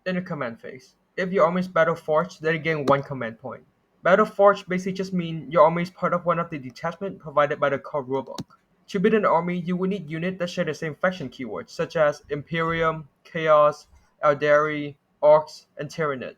In the command phase, if your army is battle forged, then you gain 1 command point. Battle forged basically just means your army is part of one of the detachment provided by the core rulebook. To build an army, you will need units that share the same faction keywords, such as Imperium, Chaos, Eldari, Orcs, and Tyranid.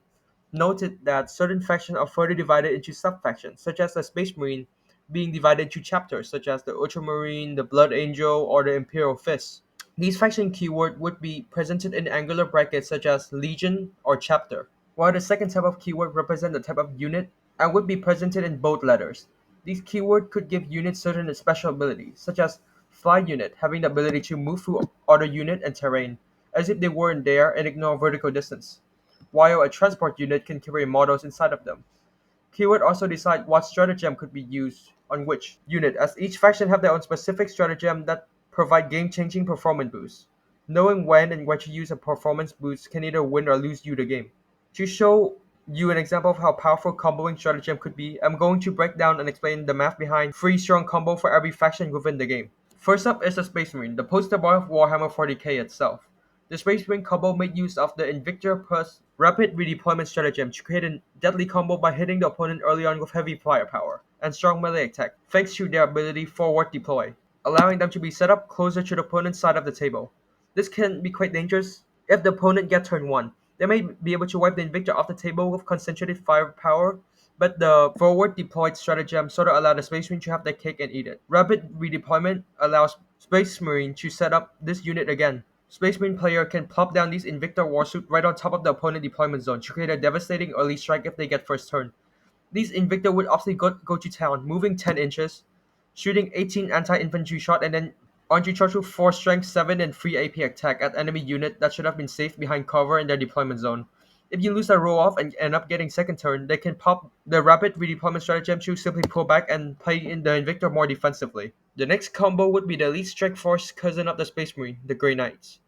Noted that certain factions are further divided into sub-factions, such as the Space Marine being divided into chapters, such as the Ultramarine, the Blood Angel, or the Imperial Fist. These faction keywords would be presented in angular brackets such as Legion or Chapter, while the second type of keyword represents the type of unit and would be presented in bold letters. These keywords could give units certain special abilities, such as Fly Unit having the ability to move through other unit and terrain, as if they were in there and ignore vertical distance, while a Transport Unit can carry models inside of them. Keyword also decide what stratagem could be used on which unit, as each faction have their own specific stratagem that provide game-changing performance boosts. Knowing when and where to use a performance boost can either win or lose you the game. To show you an example of how powerful comboing stratagem could be, I'm going to break down and explain the math behind 3 strong combo for every faction within the game. First up is the Space Marine, the poster boy of Warhammer 40k itself. The Space Marine combo made use of the Invictor plus rapid redeployment stratagem to create a deadly combo by hitting the opponent early on with heavy firepower and strong melee attack, thanks to their ability Forward Deploy, allowing them to be set up closer to the opponent's side of the table. This can be quite dangerous if the opponent gets turn 1. They may be able to wipe the Invictor off the table with concentrated firepower, but the forward deployed stratagem sort of allows the Space Marine to have their cake and eat it. Rapid redeployment allows Space Marine to set up this unit again. Space Marine player can plop down these Invictor Warsuit right on top of the opponent deployment zone to create a devastating early strike if they get first turn. These Invictor would obviously go to town, moving 10 inches, shooting 18 anti-infantry shot, and then onto charge with 4 strength, 7, and 3 AP attack at enemy unit that should have been safe behind cover in their deployment zone. If you lose a roll off and end up getting second turn, they can pop the rapid redeployment stratagem to simply pull back and play in the Invictor more defensively. The next combo would be the Elite Strike Force cousin of the Space Marine, the Grey Knights.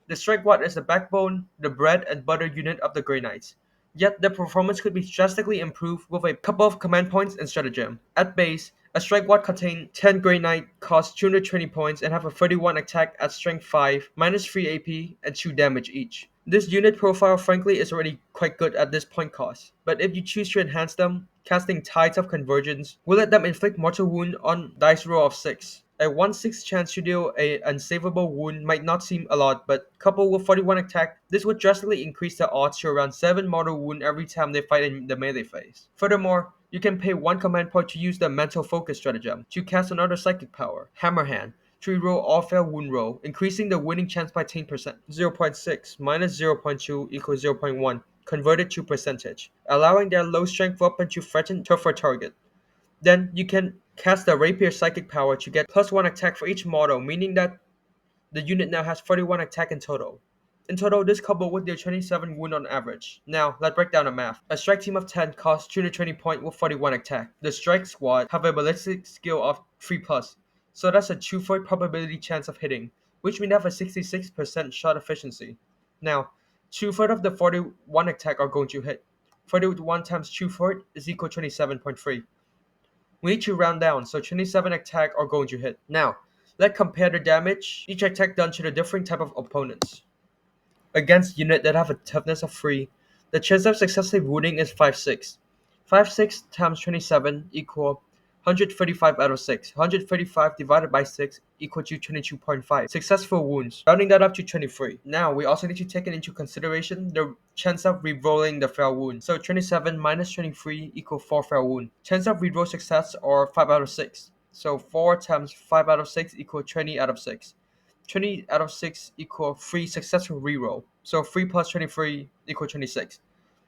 The Strike Watt is the backbone, the bread and butter unit of the Grey Knights. Yet their performance could be drastically improved with a couple of command points and stratagem. At base, a Strike Watt contain 10 Grey Knight, cost 220 points, and have a 31 attack at strength 5, minus 3 AP, and 2 damage each. This unit profile frankly is already quite good at this point cost, but if you choose to enhance them, casting Tides of Convergence will let them inflict mortal wound on dice roll of 6. A 1/6 chance to deal a unsavable wound might not seem a lot, but coupled with 41 attack, this would drastically increase the odds to around 7 mortal wound every time they fight in the melee phase. Furthermore, you can pay 1 command point to use the Mental Focus stratagem to cast another psychic power, Hammerhand, to reroll all fail wound roll, increasing the winning chance by 10%. 0.6 minus 0.2 equals 0.1, converted to percentage, allowing their low strength weapon to threaten tougher target. Then you can cast the Rapier Psychic Power to get plus 1 attack for each model, meaning that the unit now has 31 attack in total. In total, this combo would deal 27 wound on average. Now, let's break down the math. A strike team of 10 costs 220 points with 41 attack. The strike squad have a ballistic skill of 3+, so that's a 2/4 probability chance of hitting, which means they have a 66% shot efficiency. Now, 2/4 of the 41 attack are going to hit. 41 times 2/4 is equal to 27.3. We need to round down, so 27 attack are going to hit. Now, let's compare the damage each attack done to the different type of opponents. Against units that have a toughness of 3, the chance of successfully wounding is 5/6. 5/6 times 27 equal 135 out of 6. 135 divided by 6 equal to 22.5 successful wounds, rounding that up to 23. Now, we also need to take into consideration the chance of re-rolling the fail wound. So 27 minus 23 equal 4 fail wound. Chance of re-roll success are 5 out of 6. So 4 times 5 out of 6 equal 20 out of 6. 20 out of 6 equal 3 successful reroll. So 3 plus 23 equal 26.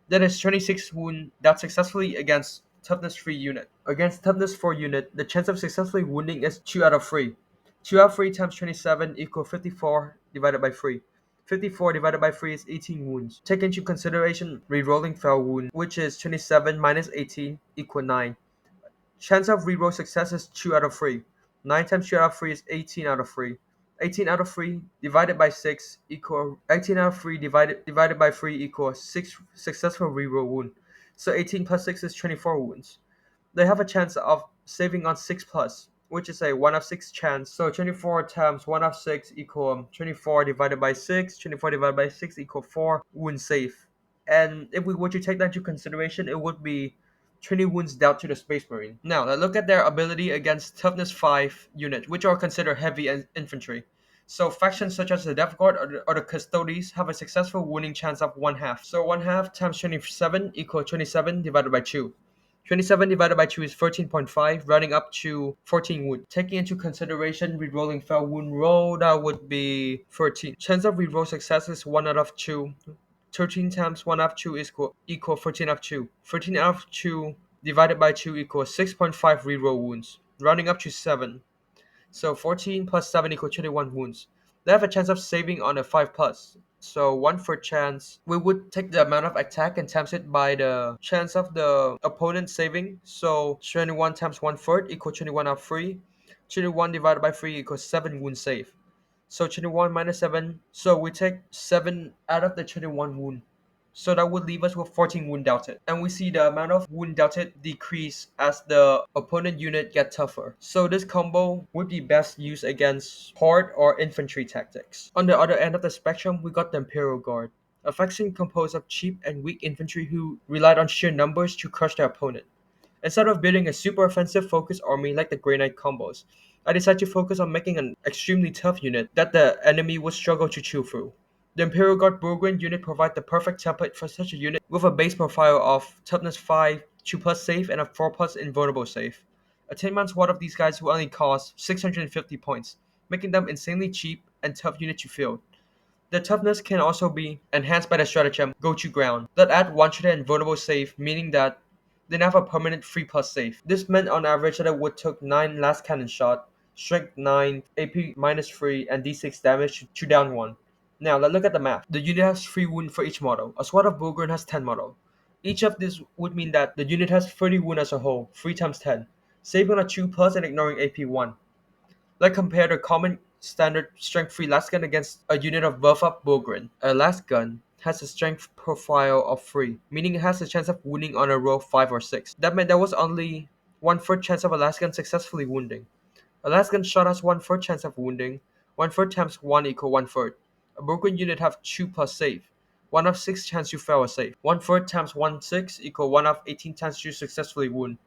That is 26 wound that successfully against toughness 3 unit. Against toughness 4 unit, the chance of successfully wounding is 2 out of 3. 2 out of 3 times 27 equal 54 divided by 3. 54 divided by 3 is 18 wounds. Take into consideration rerolling fail wound, which is 27 minus 18 equal 9. Chance of reroll success is 2 out of 3. 9 times 2 out of 3 is 18 out of 3. 18 out of 3 divided by 6 equal 18 out of 3 divided by 3 equals 6 successful reroll wound. So 18 plus 6 is 24 wounds. They have a chance of saving on 6 plus. which is a 1 of 6 chance. So 24 times 1 of 6 equal 24 divided by 6. 24 divided by 6 equal 4 wound save. And if we were to take that into consideration, it would be 20 wounds dealt to the Space Marine. Now, let's look at their ability against Toughness 5 units, which are considered heavy infantry. So factions such as the Death Guard or the Custodes have a successful wounding chance of 1 half. So 1 half times 27 equal 27 divided by 2. 27 divided by 2 is 13.5, rounding up to 14 wound. Taking into consideration rerolling fail wound roll, that would be 13. Chance of reroll success is 1 out of 2. 13 times 1 out of 2 is equal 14 out of 2. 14 out of 2 divided by 2 equals 6.5 reroll wounds, rounding up to 7. So 14 plus 7 equals 21 wounds. They have a chance of saving on a 5 plus. So 1/4 chance. We would take the amount of attack and times it by the chance of the opponent saving. So 21 times 1/4 equals 21 out of 3. 21 divided by 3 equals 7 wound save. So 21 minus 7. So we take 7 out of the 21 wound. So that would leave us with 14 wound doubted. And we see the amount of wound doubted decrease as the opponent unit get tougher. So this combo would be best used against horde or infantry tactics. On the other end of the spectrum, we got the Imperial Guard, a faction composed of cheap and weak infantry who relied on sheer numbers to crush their opponent. Instead of building a super offensive focused army like the Grey Knight combos, I decided to focus on making an extremely tough unit that the enemy would struggle to chew through. The Imperial Guard Burgund unit provides the perfect template for such a unit with a base profile of toughness 5, 2 plus save, and a 4 plus invulnerable save. A 10-man squad of these guys will only cost 650 points, making them insanely cheap and tough unit to field. The toughness can also be enhanced by the stratagem Go to Ground that add 1 to the invulnerable save, meaning that they now have a permanent 3 plus save. This meant on average that it would took 9 last cannon shot, strength 9, AP minus 3, and d6 damage to down 1. Now let's look at the map. The unit has 3 wound for each model. A squad of Bulgurn has 10 model. Each of this would mean that the unit has 30 wound as a whole, 3 times 10, saving on a 2 plus and ignoring AP 1. Let's compare the common standard strength 3 last gun against a unit of buff up Bulgrin. A last gun has a strength profile of 3, meaning it has a chance of wounding on a roll 5 or 6. That meant there was only 1/3 chance of a last gun successfully wounding. A last gun shot has 1/3 chance of wounding. 1/3 times 1 equal 1/3. A Bulgrin unit have 2 plus save. 1 of 6 chance you fail a save. 1/3 times 1 6 equal 1 of 18 chance you successfully wound.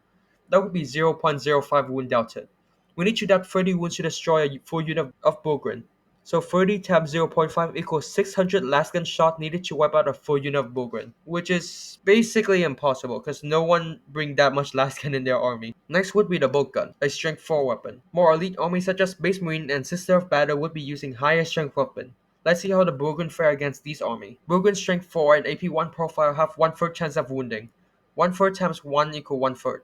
That would be 0.05 wound doubted. We need to doubt 30 wounds to destroy a full unit of Bulgrin. So 30 times 0.5 equals 600 last gun shot needed to wipe out a full unit of Bulgrin, which is basically impossible because no one bring that much last gun in their army. Next would be the bolt gun, a strength 4 weapon. More elite armies such as Space Marine and Sister of Battle would be using higher strength weapon. Let's see how the Bulgrin fare against these army. Bulgrin strength 4 and AP 1 profile have 1/3 chance of wounding. 1/3 times 1 equal 1/3.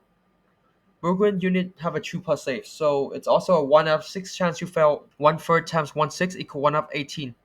Burgund unit have a 2 plus save, so it's also a 1 out of 6 chance you fail. 1/3 times 1 6 equal 1 out of 18.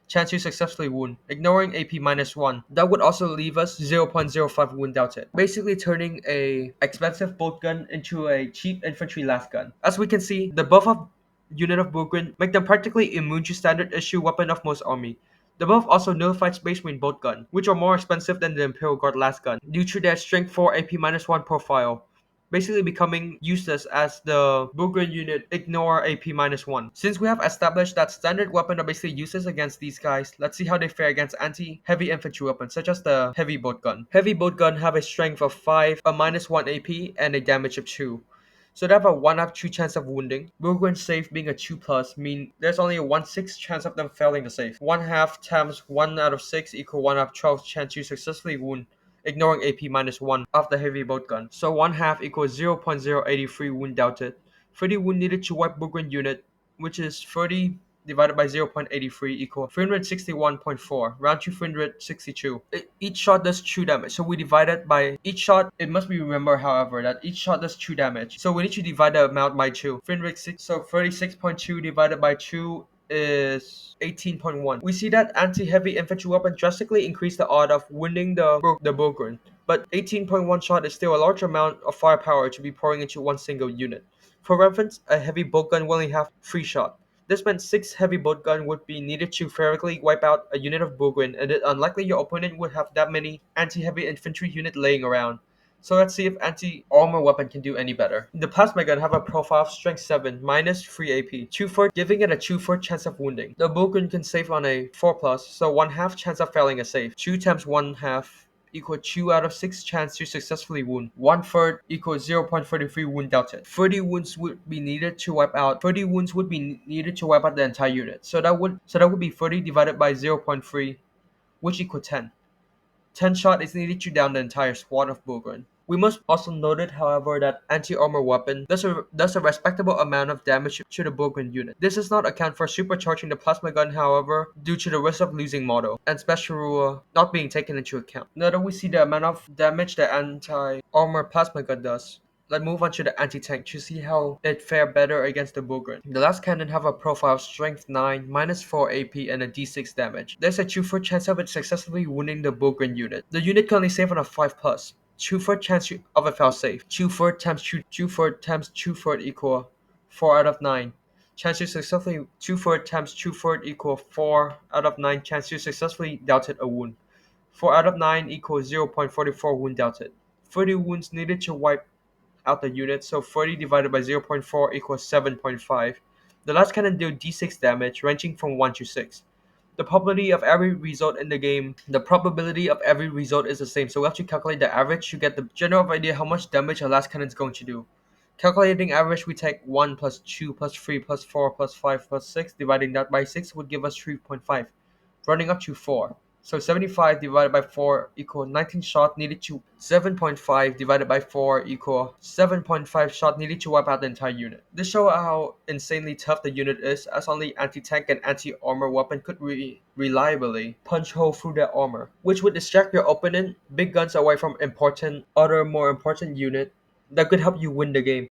Chance you successfully wound, ignoring AP minus 1. That would also leave us 0.05 wound doubted, basically turning a expensive bolt gun into a cheap infantry last gun. As we can see, the buff of unit of Burgund make them practically immune to standard issue weapon of most army. The buff also nullified Space Marine bolt gun, which are more expensive than the Imperial Guard last gun, due to their strength 4 AP minus 1 profile, basically becoming useless as the Bulgarian unit ignore AP minus 1. Since we have established that standard weapon are basically useless against these guys, let's see how they fare against anti-heavy infantry weapons such as the heavy bolt gun. Heavy bolt gun have a strength of 5, a minus 1 AP, and a damage of 2. So they have a 1 out of 2 chance of wounding. Bulgarian save being a 2 plus mean there's only a 1/6 chance of them failing the save. 1 half times 1 out of 6 equal 1 out of 12 chance you successfully wound, ignoring AP minus 1 of the heavy bolt gun. So 1 half equals 0.083 wound doubted. 30 wound needed to wipe Bulgarian unit, which is 30 divided by 0.83 equal 361.4, round to 362. Each shot does 2 damage, so we divide it by each shot. It must be remembered, however, that each shot does 2 damage, so we need to divide the amount by 2. 306, so 36.2 divided by 2 is 18.1. We see that anti-heavy infantry weapon drastically increase the odds of wounding the Bulgarian, but 18.1 shot is still a large amount of firepower to be pouring into one single unit. For reference, a heavy bolt gun will only have 3 shot. This meant 6 heavy bolt gun would be needed to theoretically wipe out a unit of Bulgarian, and it's unlikely your opponent would have that many anti-heavy infantry unit laying around. So let's see if anti-armor weapon can do any better. The plasma gun have a profile of strength 7 minus 3 AP, 2 for giving it a 2 for chance of wounding. The bowgun can save on a 4 plus, so 1/2 chance of failing a save. 2 times 1/2 equal 2 out of 6 chance to successfully wound. 1/3 equals 0.33 wound delta. 30 wounds would be needed to wipe out the entire unit. So that would be 30 divided by 0.3, which equal 10. 10 shot is needed to down the entire squad of Bogren. We must also note it, however, that anti-armor weapon does a respectable amount of damage to the Bogren unit. This does not account for supercharging the plasma gun, however, due to the risk of losing model, and special rule not being taken into account. Now that we see the amount of damage the anti-armor plasma gun does, let's move on to the anti-tank to see how it fare better against the Bogren. The last cannon have a profile of strength 9, minus 4 AP, and a d6 damage. There's a 2-4 chance of it successfully wounding the Bogren unit. The unit can only save on a 5 plus. 2-4 chance of a fail safe. 2-4 times 2-4 times 2-4 equal 4 out of 9. Chance to successfully 2-4 times 2-4 equal 4 out of 9 chance to successfully doubted a wound. 4 out of 9 equals 0.44 wound doubted. 30 wounds needed to wipe out the unit, so 40 divided by 0.4 equals 7.5. The last cannon deal d6 damage ranging from 1 to 6. The probability of every result is the same, so we have to calculate the average to get the general idea how much damage a last cannon is going to do. Calculating average, we take 1 plus 2 plus 3 plus 4 plus 5 plus 6, dividing that by 6 would give us 3.5, running up to 4. So 75 divided by 4 equal 19 shot needed to 7.5 divided by 4 equal 7.5 shot needed to wipe out the entire unit. This shows how insanely tough the unit is, as only anti-tank and anti-armor weapon could reliably punch hole through their armor, which would distract your opponent big guns away from other more important unit that could help you win the game.